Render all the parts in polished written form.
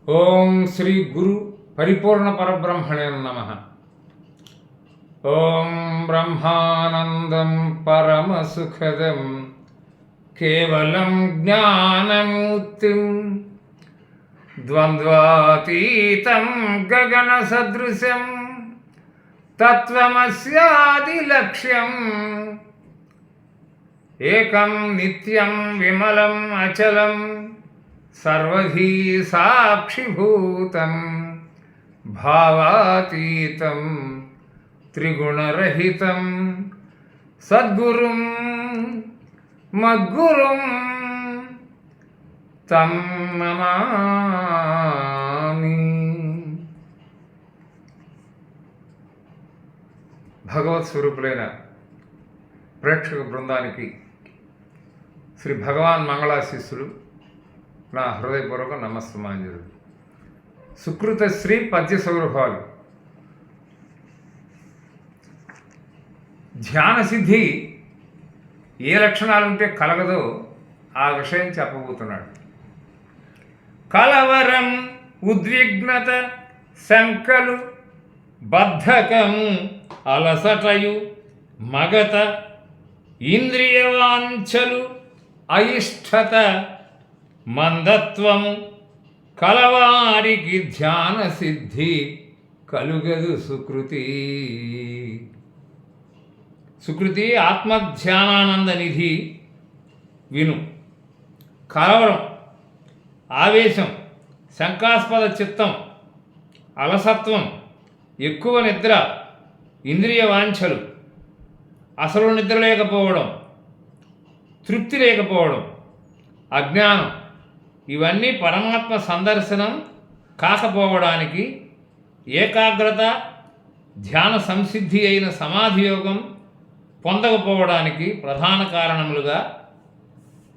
ఓం శ్రీ గురు పరిపూర్ణ పరబ్రహ్మణే నమః. ఓం బ్రహ్మానందం పరమసుఖదం కేవలం జ్ఞానమూర్తిం ద్వంద్వాతీతం గగన సదృశం తత్వమస్యాది లక్ష్యం ఏకం నిత్యం విమలం అచలం సర్వధీ సాక్షిభూతం భావాతీతం త్రిగుణరహితం సద్గురుం మద్గురుం తం నమామి. భగవత్ స్వరూపులైన ప్రేక్షక బృందానికి శ్రీ భగవాన్ మంగళాశిస్సులు, నా హృదయపూర్వక నమస్తమాంజలు. సుకృత శ్రీ పద్య సౌరభాలు. ధ్యాన సిద్ధి ఏ లక్షణాలుంటే కలగదో ఆ విషయం చెప్పబోతున్నాడు. కలవరం, ఉద్విగ్నత, శంకలు, బద్ధకము, అలసటయు, మగత, ఇంద్రియవాంఛలు, అయిష్టత, మందత్వము కలవారికి ధ్యాన సిద్ధి కలుగదు సుకృతి. సుకృతి ఆత్మధ్యానానంద నిధి విను. కలవరం, ఆవేశం, శంకాస్పద చిత్తం, అలసత్వం, ఎక్కువ నిద్ర, ఇంద్రియ వాంఛలు, అసలు నిద్ర లేకపోవడం, తృప్తి లేకపోవడం, అజ్ఞానం, ఇవన్నీ పరమాత్మ సందర్శనం కాకపోవడానికి, ఏకాగ్రత ధ్యాన సంసిద్ధి అయిన సమాధి యోగం పొందకపోవడానికి ప్రధాన కారణములుగా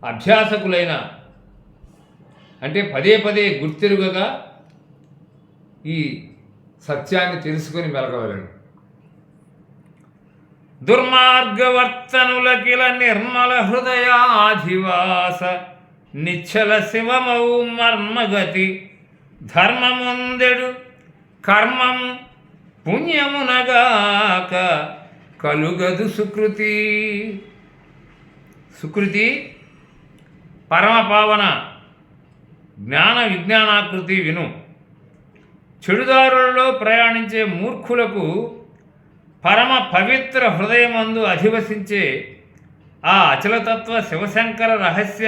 అభ్యాసకులైన, అంటే పదే పదే గుర్తెరుగగా ఈ సత్యాన్ని తెలుసుకొని మెలగవలను. దుర్మార్గవర్తనులకిల నిర్మల హృదయాధివాస నిశ్చల శివమౌ మర్మగతి ధర్మముందెడు కర్మము పుణ్యమునగాక కలుగదు సుకృతి. సుకృతి పరమపావన జ్ఞాన విజ్ఞానాకృతి విను. చెడుదారులలో ప్రయాణించే మూర్ఖులకు పరమ పవిత్ర హృదయమందు అధివసించే ఆ అచలతత్వ శివశంకర రహస్య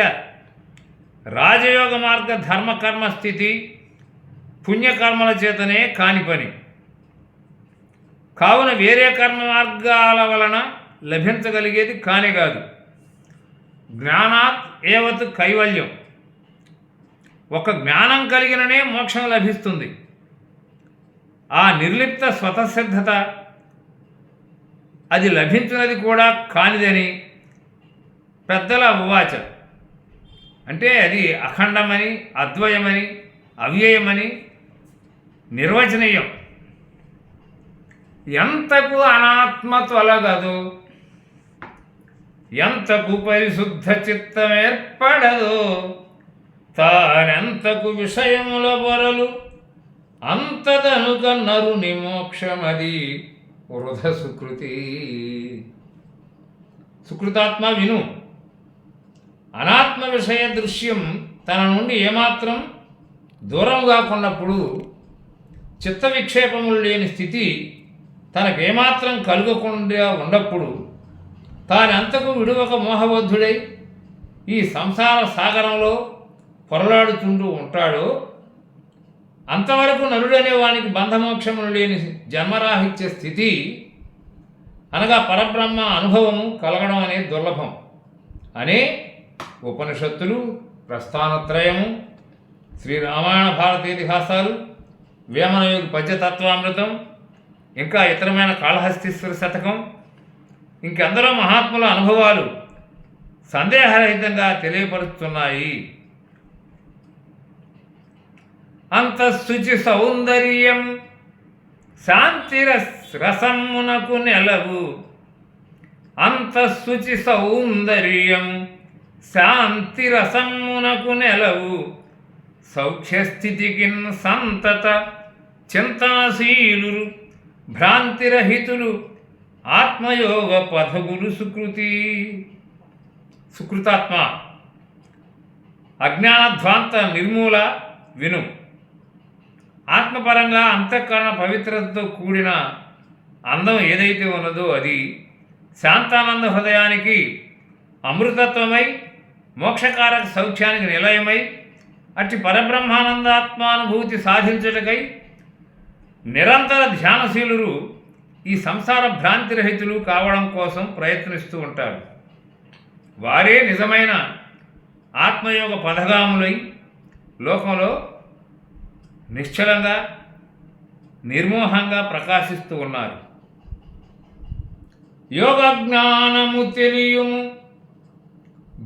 రాజయోగ మార్గ ధర్మకర్మ స్థితి పుణ్యకర్మల చేతనే కాని పని. కావున వేరే కర్మ మార్గాల వలన లభించగలిగేది కానే కాదు. జ్ఞానాత్ ఏవత్ కైవల్యం. ఒక జ్ఞానం కలిగిననే మోక్షం లభిస్తుంది. ఆ నిర్లిప్త స్వతసిద్ధత, అది లభించినది కూడా కానిదని పెద్దల ఉవాచ. అంటే అది అఖండమని, అద్వయమని, అవ్యయమని నిర్వచనీయం. ఎంతకు అనాత్మ తొలగదు, ఎంతకు పరిశుద్ధ చిత్తమేర్పడదు, తానెంతకు విషయముల బొరలు అంతదనుక నరుని మోక్షమది వృధ సుకృతి. సుకృతాత్మ విను. అనాత్మ విషయ దృశ్యం తన నుండి ఏమాత్రం దూరం కాకున్నప్పుడు, చిత్త విక్షేపములు లేని స్థితి తనకేమాత్రం కలుగకుండా ఉన్నప్పుడు, తానంతకు విడువక మోహబద్ధుడై ఈ సంసార సాగరంలో పొరలాడుతుంటూ ఉంటాడో, అంతవరకు నరుడనే వానికి బంధమోక్షములు లేని జన్మరాహిత్య స్థితి అనగా పరబ్రహ్మ అనుభవము కలగడం అనేది దుర్లభం అనే ఉపనిషత్తులు, ప్రస్థానత్రయము, శ్రీరామాయణ భారత ఇతిహాసాలు, వేమనయోగి పద్యతత్వామృతం, ఇంకా ఇతరమైన కాళహస్తీశ్వర శతకం, ఇంకెందరో మహాత్ముల అనుభవాలు సందేహరహితంగా తెలియపరుస్తున్నాయి. అంతఃశుచి సౌందర్యం శాంతిరసమునకు నెలవు. అంతఃశుచి సౌందర్యం శాంతిరసమునకు నెలవు. సౌఖ్యస్థితికిన్ సంతత చింతాశీలురు భ్రాంతిరహితులు ఆత్మయోగ పథగులు సుకృతాత్మ అజ్ఞానధ్వాంత నిర్మూల విను. ఆత్మపరంగా అంతఃకరణ పవిత్రతతో కూడిన అందం ఏదైతే ఉన్నదో అది శాంతానంద హృదయానికి అమృతత్వమై మోక్షకారక సౌఖ్యానికి నిలయమై అట్టి పరబ్రహ్మానందాత్మానుభూతి సాధించుటకై నిరంతర ధ్యానశీలురు ఈ సంసార భ్రాంతిరహితులు కావడం కోసం ప్రయత్నిస్తూ ఉంటారు. వారే నిజమైన ఆత్మయోగ పథగాములై లోకంలో నిశ్చలంగా నిర్మోహంగా ప్రకాశిస్తూ ఉన్నారు. యోగజ్ఞానము తెలియుము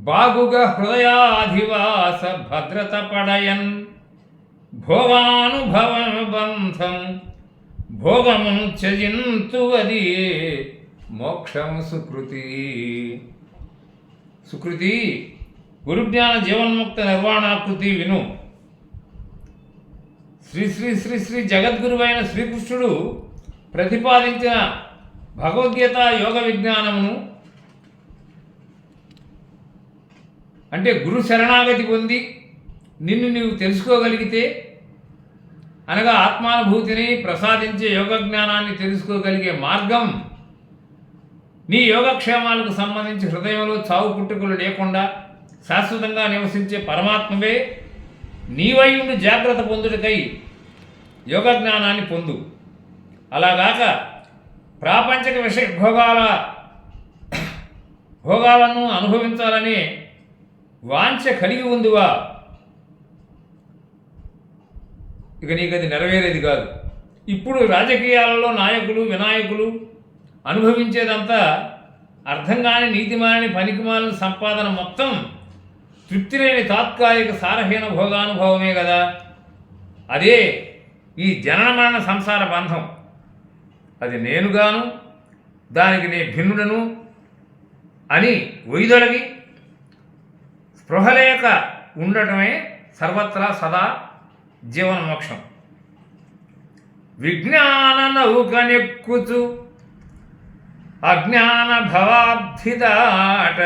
బాగుగా హృదయాధివాస భద్రత పడయన్ భోగానుభవ బంధం భోగమును త్యజింతు అది మోక్షము సుకృతి గురుజ్ఞాన జీవన్ముక్త నిర్వాణాకృతి విను. శ్రీ శ్రీ శ్రీ శ్రీ జగద్గురువైన శ్రీకృష్ణుడు ప్రతిపాదించిన భగవద్గీత యోగ విజ్ఞానమును అంటే గురు శరణాగతి పొంది నిన్ను నీవు తెలుసుకోగలిగితే అనగా ఆత్మానుభూతిని ప్రసాదించే యోగ జ్ఞానాన్ని తెలుసుకోగలిగే మార్గం నీ యోగక్షేమాలకు సంబంధించి హృదయంలో చావు పుట్టుకలు లేకుండా శాశ్వతంగా నివసించే పరమాత్మవే నీవైయుండి జాగ్రత్త పొందుటకై యోగ జ్ఞానాన్ని పొందు. అలాగాక ప్రాపంచిక విషయ భోగాలను అనుభవించాలనే వాంఛ కలిగి ఉందివా, ఇక నీకు అది నెరవేరేది కాదు. ఇప్పుడు రాజకీయాలలో నాయకులు వినాయకులు అనుభవించేదంతా అర్థం కాని నీతిమాలని పనికిమాలిన సంపాదన మొత్తం తృప్తి లేని తాత్కాలిక సారహీన భోగానుభవమే కదా. అదే ఈ జనన మరణ సంసార బంధం. అది నేనుగాను దానికి నే భిన్నుడను అని వైదొలగి స్పృహలేక ఉండటమే సర్వత్రా సదా జీవన మోక్షం. విజ్ఞాన నౌకనెక్కుచు అజ్ఞాన భవాబ్ధిదాట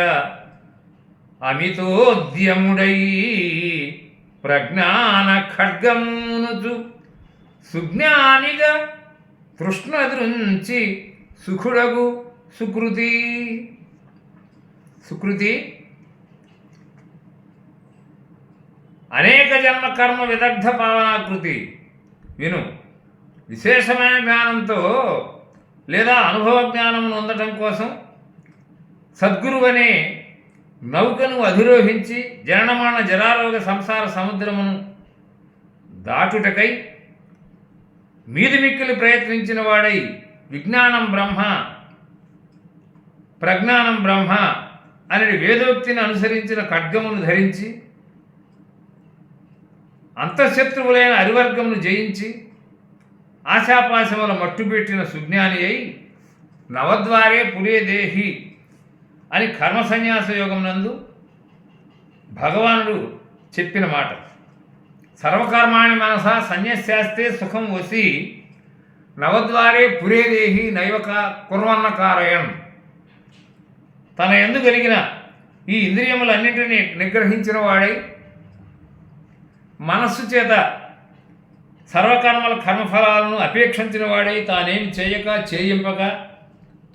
అమితోద్యముడై ప్రజ్ఞాన ఖడ్గమునుచు సుజ్ఞానిగా తృష్ణదృంచి సుఖుడగు సుకృతి అనేక జన్మ కర్మ విదగ్ధ పావనాకృతి విను. విశేషమైన జ్ఞానంతో లేదా అనుభవ జ్ఞానమును పొందటం కోసం సద్గురువనే నౌకను అధిరోహించి జననమరణ జరారోగ సంసార సముద్రమును దాటుటకై మీది మిక్కిలి ప్రయత్నించిన వాడై విజ్ఞానం బ్రహ్మ ప్రజ్ఞానం బ్రహ్మ అనే వేదోక్తిని అనుసరించిన ఖడ్గమును ధరించి అంతఃశత్రువులైన అరివర్గమును జయించి ఆశాపాశముల మట్టుపెట్టిన సుజ్ఞాని అయి నవద్వారే పురే దేహి అని కర్మ సన్యాస యోగం నందు భగవానుడు చెప్పిన మాట. సర్వకర్మాణి మనసా సన్యస్యాస్తే సుఖం వసి నవద్వారే పురే దేహి నైవక కుర్వన్న కారయన్. తన యందు కలిగిన ఈ ఇంద్రియములన్నింటినీ నిగ్రహించిన వాడై మనస్సు చేత సర్వకర్మల కర్మఫలాలను అపేక్షించిన వాడై తానేమి చేయక చేయింపక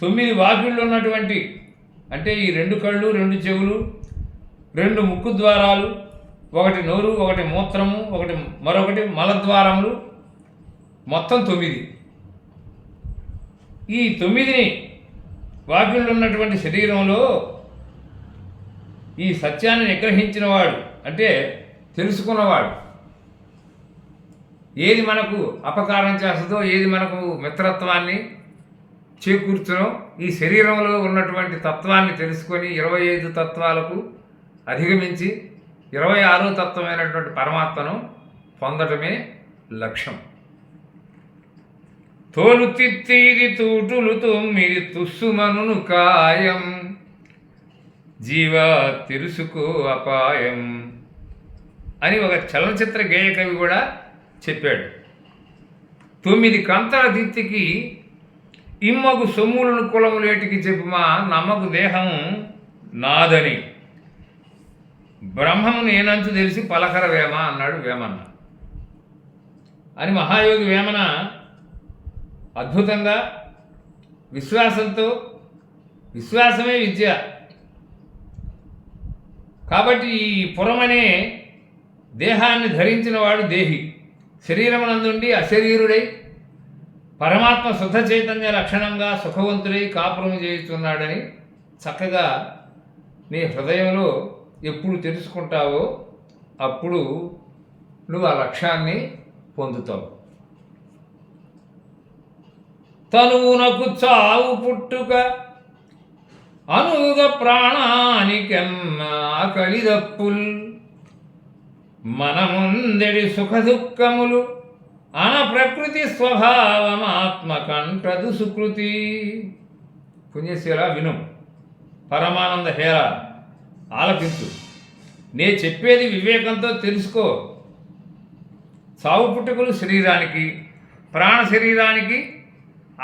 9 వాకిళ్ళు ఉన్నటువంటి అంటే ఈ 2 కళ్ళు 2 చెవులు 2 ముక్కు ద్వారాలు, 1 నోరు 1 మూత్రము మరొకటి మలద్వారములు మొత్తం 9. ఈ 9 వాకిళ్ళు ఉన్నటువంటి శరీరంలో ఈ సత్యాన్ని నిగ్రహించిన వాడు అంటే తెలుసుకున్నవాడు ఏది మనకు అపకారం చేస్తుందో ఏది మనకు మిత్రత్వాన్ని చేకూర్చునో ఈ శరీరంలో ఉన్నటువంటి తత్వాన్ని తెలుసుకొని 25 తత్వాలకు అధిగమించి 26వ తత్వమైనటువంటి పరమాత్మను పొందటమే లక్ష్యం. తోలు తిత్తీది తూటులు 9 తుస్సుమను కాయం జీవ తెలుసుకో అపాయం అని ఒక చలనచిత్ర గేయ కవి కూడా చెప్పాడు. 9 కంతల దిత్తికి ఇమ్మకు సొమ్ములను కులములేటికి చెప్పుమా నమ్మకు దేహము నాదని బ్రహ్మము నేనంచు తెలిసి పలకర వేమ అన్నాడు వేమన్న. అని మహాయోగి వేమన అద్భుతంగా విశ్వాసంతో, విశ్వాసమే విద్య కాబట్టి ఈ పురమనే దేహాన్ని ధరించిన వాడు దేహి, శరీరమునందుండి అశరీరుడై పరమాత్మ శుద్ధ చైతన్య లక్షణంగా సుఖవంతుడై కాపురము చేస్తున్నాడని చక్కగా నీ హృదయంలో ఎప్పుడు తెలుసుకుంటావో అప్పుడు నువ్వు ఆ లక్ష్యాన్ని పొందుతావు. తనువునకు చావు పుట్టుక అనుగ ప్రాణానికెన్నా కలిదప్పుల్ మనముందెడి సుఖ దుఃఖములు అన ప్రకృతి స్వభావమాత్మకంఠదు సుకృతి. పుణ్యశీల విను, పరమానంద హేర ఆలకించు, నే చెప్పేది వివేకంతో తెలుసుకో. చావు పుట్టుకలు శరీరానికి, ప్రాణ శరీరానికి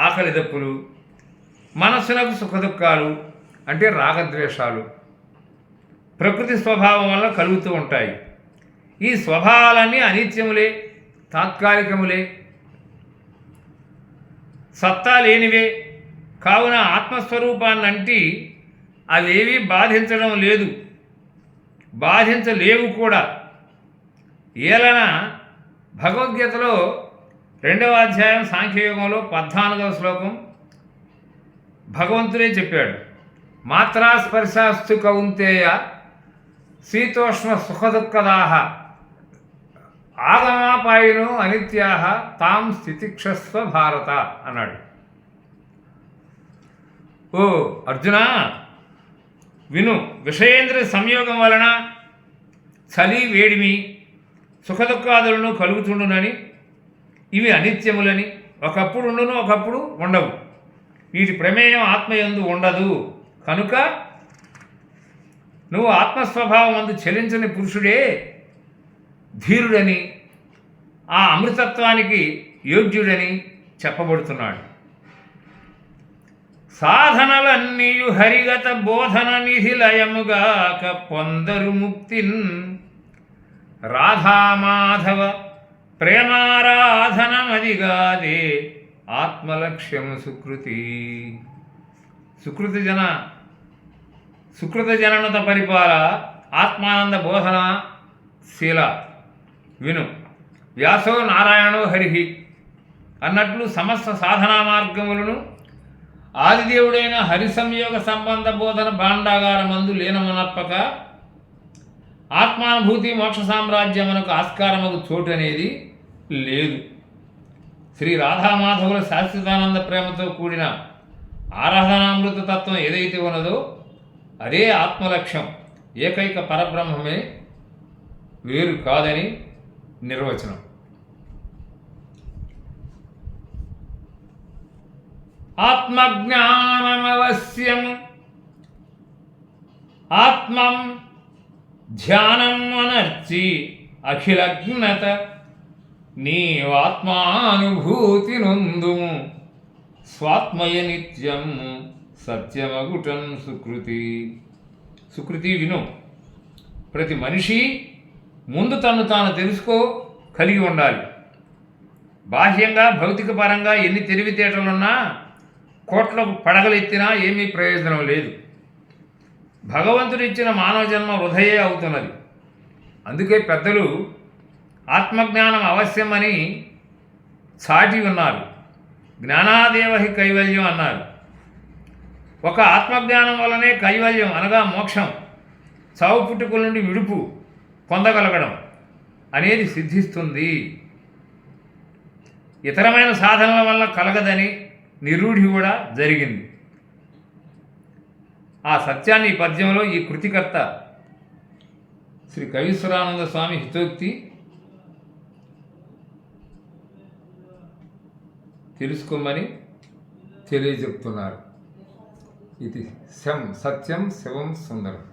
ఆకలి దప్పులు, మనస్సునకు సుఖదుఖాలు అంటే రాగద్వేషాలు ప్రకృతి స్వభావం వల్ల కలుగుతూ ఉంటాయి. ఈ స్వభావాలన్నీ అనిత్యములే, తాత్కాలికములే, సత్తా లేనివే. కావున ఆత్మస్వరూపాన్నంటి అవేవీ బాధించడం లేదు, బాధించలేవు కూడా. ఏలన భగవద్గీతలో 2వ అధ్యాయం సాంఖ్యయోగంలో 14వ శ్లోకం భగవంతుడే చెప్పాడు. మాత్రా స్పర్శాస్తు కౌంతేయ శీతోష్ణ సుఖదుఃఖదాహ ఆగమాపాయినో అనిత్యాహ తాం స్థితిక్షస్వ భారత అన్నాడు. ఓ అర్జున విను, విషయేంద్రియ సంయోగం వలన చలి వేడిమి సుఖదుఖాదులను కలుగుతుండునని, ఇవి అనిత్యములని, ఒకప్పుడు ఉండును ఒకప్పుడు ఉండవు, వీటి ప్రమేయం ఆత్మయందు ఉండదు. కనుక నువ్వు ఆత్మస్వభావం అందు చెలించని పురుషుడే ధీరుడని, ఆ అమృతత్వానికి యోగ్యుడని చెప్పబడుతున్నాడు. సాధనలన్నీయు హరిగత బోధన నిధిలయముగాక పొందరు ముక్తిన్ రాధామాధవ ప్రేమారాధనమదిగాదే ఆత్మలక్ష్యము సుకృతి. సుకృత జననత పరిపాల ఆత్మానంద బోధన శీల విను. వ్యాసో నారాయణో హరిహి అన్నట్లు సమస్త సాధనా మార్గములను ఆదిదేవుడైన హరి సంయోగ సంబంధ బోధన భాండాగారమందు లీనమునప్పక ఆత్మానుభూతి మోక్ష సామ్రాజ్యమునకు ఆస్కారముకు చోటు అనేది లేదు. శ్రీ రాధామాధవుల శాశ్వతానంద ప్రేమతో కూడిన ఆరాధనామృత తత్వం ఏదైతే ఉన్నదో అదే ఆత్మలక్ష్యం, ఏకైక పరబ్రహ్మమే, వేరు కాదని నిర్వచనం. ఆత్మజ్ఞానమవశ్యం ఆత్మం ధ్యానం అనర్చి అఖిలజ్ఞత నీవాత్మానుభూతి నొందుము స్వాత్మయ నిత్యం సత్యమగుటం సుకృతి. సుకృతి విను, ప్రతి మనిషి ముందు తను తాను కలిగి ఉండాలి. బాహ్యంగా భౌతిక పరంగా ఎన్ని తెలివితేటలున్నా కోట్లకు పడగలెత్తినా ఏమీ ప్రయోజనం లేదు. భగవంతుడిచ్చిన మానవ జన్మ వృధయే అవుతున్నది. అందుకే పెద్దలు ఆత్మజ్ఞానం అవశ్యమని చాటి ఉన్నారు. జ్ఞానాదేవహి కైవల్యం అన్నారు. ఒక ఆత్మజ్ఞానం వల్లనే కైవల్యం అనగా మోక్షం, చావు పుట్టుకల నుండి విడుపు పొందగలగడం అనేది సిద్ధిస్తుంది. ఇతరమైన సాధనల వల్ల కలగదని నిరూఢి కూడా జరిగింది. ఆ సత్యాన్ని ఈ పద్యంలో ఈ కృతికర్త శ్రీ కవీశ్వరానంద స్వామి హితోక్తి తెలుసుకోమని తెలియజెప్తున్నారు. ఇది సత్యం శివం సుందరం.